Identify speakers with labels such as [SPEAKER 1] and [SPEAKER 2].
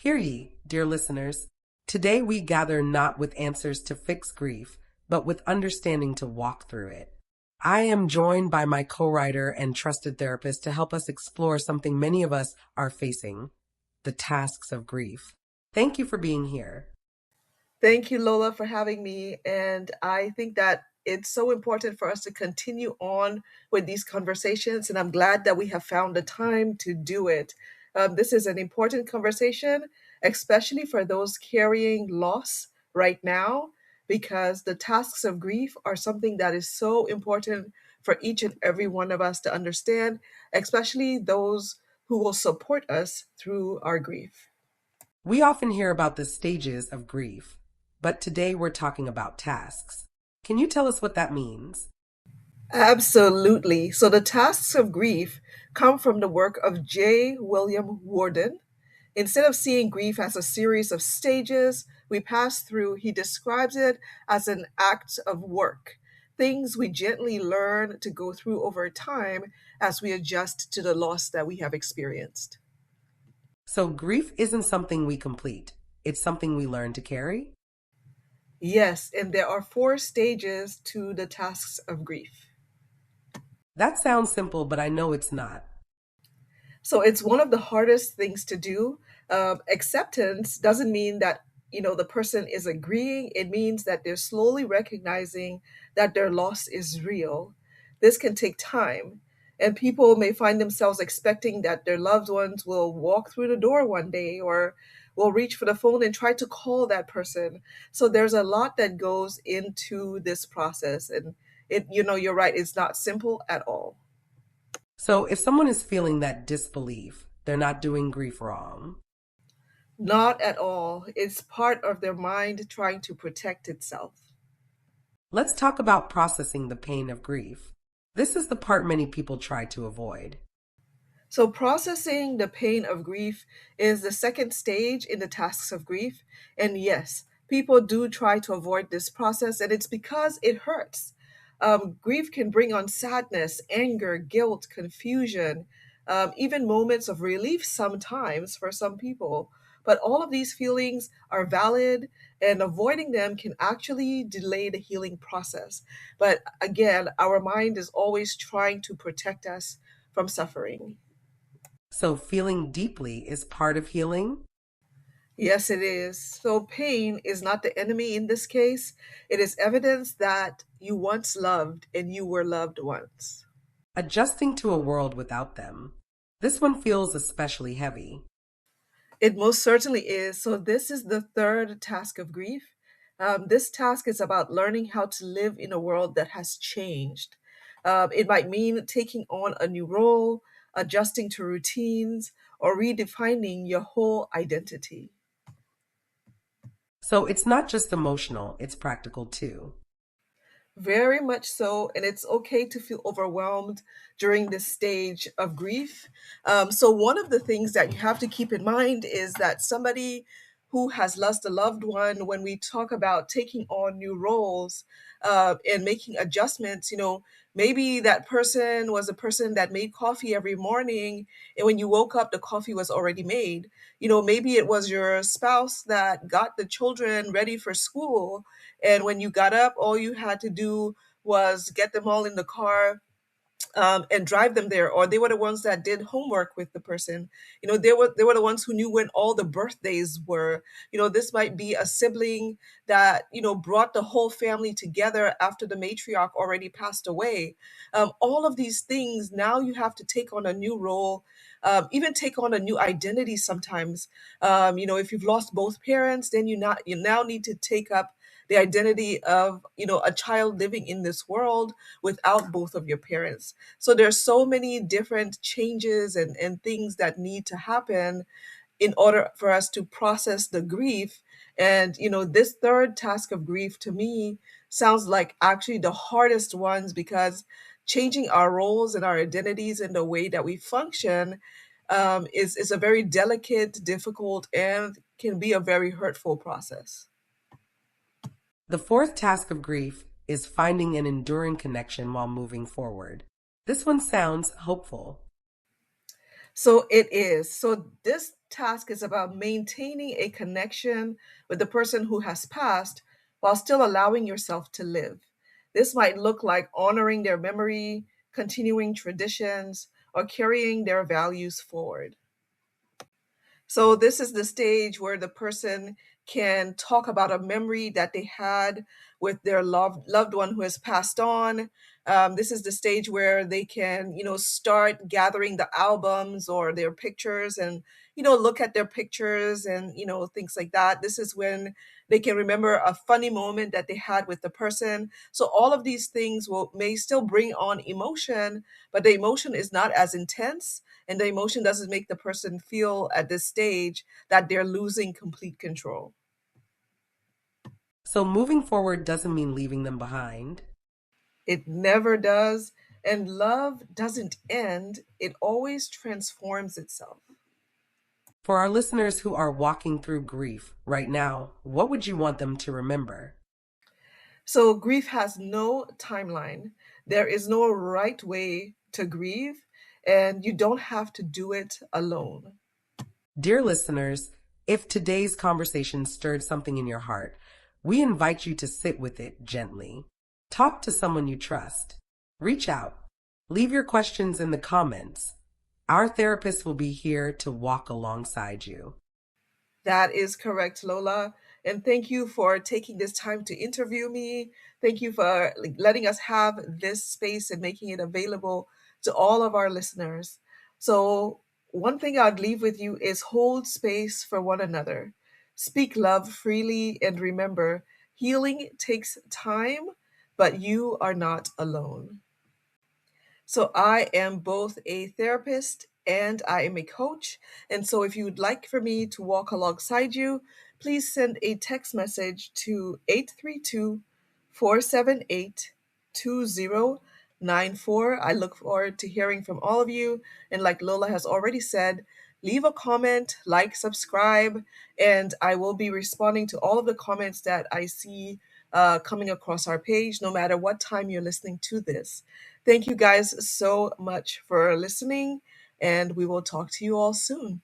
[SPEAKER 1] Hear ye, dear listeners. Today we gather not with answers to fix grief, but with understanding to walk through it. I am joined by my co-writer and trusted therapist to help us explore something many of us are facing, the tasks of grief. Thank you for being here.
[SPEAKER 2] Thank you, Lola, for having me. And I think that it's so important for us to continue on with these conversations. And I'm glad that we have found the time to do it. This is an important conversation, especially for those carrying loss right now, because the tasks of grief are something that is so important for each and every one of us to understand, especially those who will support us through our grief.
[SPEAKER 1] We often hear about the stages of grief, but today we're talking about tasks. Can you tell us what that means?
[SPEAKER 2] Absolutely. So the tasks of grief come from the work of J. William Worden. Instead of seeing grief as a series of stages we pass through, he describes it as an act of work, things we gently learn to go through over time as we adjust to the loss that we have experienced.
[SPEAKER 1] So grief isn't something we complete. It's something we learn to carry?
[SPEAKER 2] Yes, and there are four stages to the tasks of grief.
[SPEAKER 1] That sounds simple, but I know it's not.
[SPEAKER 2] So it's one of the hardest things to do. Acceptance doesn't mean that the person is agreeing. It means that they're slowly recognizing that their loss is real. This can take time, and people may find themselves expecting that their loved ones will walk through the door one day or will reach for the phone and try to call that person. So there's a lot that goes into this process, and you're right. It's not simple at all.
[SPEAKER 1] So if someone is feeling that disbelief, they're not doing grief wrong.
[SPEAKER 2] Not at all. It's part of their mind trying to protect itself.
[SPEAKER 1] Let's talk about processing the pain of grief. This is the part many people try to avoid.
[SPEAKER 2] So, processing the pain of grief is the second stage in the tasks of grief. And yes, people do try to avoid this process, and it's because it hurts. Grief can bring on sadness, anger, guilt, confusion, even moments of relief sometimes for some people. But all of these feelings are valid, and avoiding them can actually delay the healing process. But again, our mind is always trying to protect us from suffering.
[SPEAKER 1] So feeling deeply is part of healing.
[SPEAKER 2] Yes, it is. So, pain is not the enemy in this case. It is evidence that you once loved and you were loved once.
[SPEAKER 1] Adjusting to a world without them. This one feels especially heavy.
[SPEAKER 2] It most certainly is. So, this is the third task of grief. This task is about learning how to live in a world that has changed. It might mean taking on a new role, adjusting to routines, or redefining your whole identity.
[SPEAKER 1] So it's not just emotional, it's practical too.
[SPEAKER 2] Very much so, and it's okay to feel overwhelmed during this stage of grief. So, one of the things that you have to keep in mind is that somebody who has lost a loved one, when we talk about taking on new roles and making adjustments, maybe that person was a person that made coffee every morning, and when you woke up, the coffee was already made. Maybe it was your spouse that got the children ready for school, and when you got up, all you had to do was get them all in the car and drive them there, or they were the ones that did homework with the person. They were the ones who knew when all the birthdays were. This might be a sibling that brought the whole family together after the matriarch already passed away. All of these things, now you have to take on a new role, even take on a new identity sometimes. If you've lost both parents, then you now need to take up the identity of a child living in this world without both of your parents. So there's so many different changes and things that need to happen in order for us to process the grief. And this third task of grief to me sounds like actually the hardest ones, because changing our roles and our identities and the way that we function is a very delicate, difficult, and can be a very hurtful process.
[SPEAKER 1] The fourth task of grief is finding an enduring connection while moving forward. This one sounds hopeful.
[SPEAKER 2] So it is. So this task is about maintaining a connection with the person who has passed while still allowing yourself to live. This might look like honoring their memory, continuing traditions, or carrying their values forward. So this is the stage where the person can talk about a memory that they had with their loved one who has passed on. This is the stage where they can, start gathering the albums or their pictures and, look at their pictures and, things like that. This is when they can remember a funny moment that they had with the person. So all of these things may still bring on emotion, but the emotion is not as intense, and the emotion doesn't make the person feel at this stage that they're losing complete control.
[SPEAKER 1] So moving forward doesn't mean leaving them behind.
[SPEAKER 2] It never does. And love doesn't end, it always transforms itself.
[SPEAKER 1] For our listeners who are walking through grief right now, what would you want them to remember?
[SPEAKER 2] So, grief has no timeline. There is no right way to grieve, and you don't have to do it alone.
[SPEAKER 1] Dear listeners, if today's conversation stirred something in your heart, we invite you to sit with it gently. Talk to someone you trust. Reach out. Leave your questions in the comments. Our therapist will be here to walk alongside you.
[SPEAKER 2] That is correct, Lola. And thank you for taking this time to interview me. Thank you for letting us have this space and making it available to all of our listeners. So, one thing I'd leave with you is hold space for one another. Speak love freely and remember, healing takes time, but you are not alone. So I am both a therapist and I am a coach. And so if you would like for me to walk alongside you, please send a text message to 832-478-2094. I look forward to hearing from all of you. And like Lola has already said, leave a comment, like, subscribe, and I will be responding to all of the comments that I see coming across our page, no matter what time you're listening to this. Thank you guys so much for listening, and we will talk to you all soon.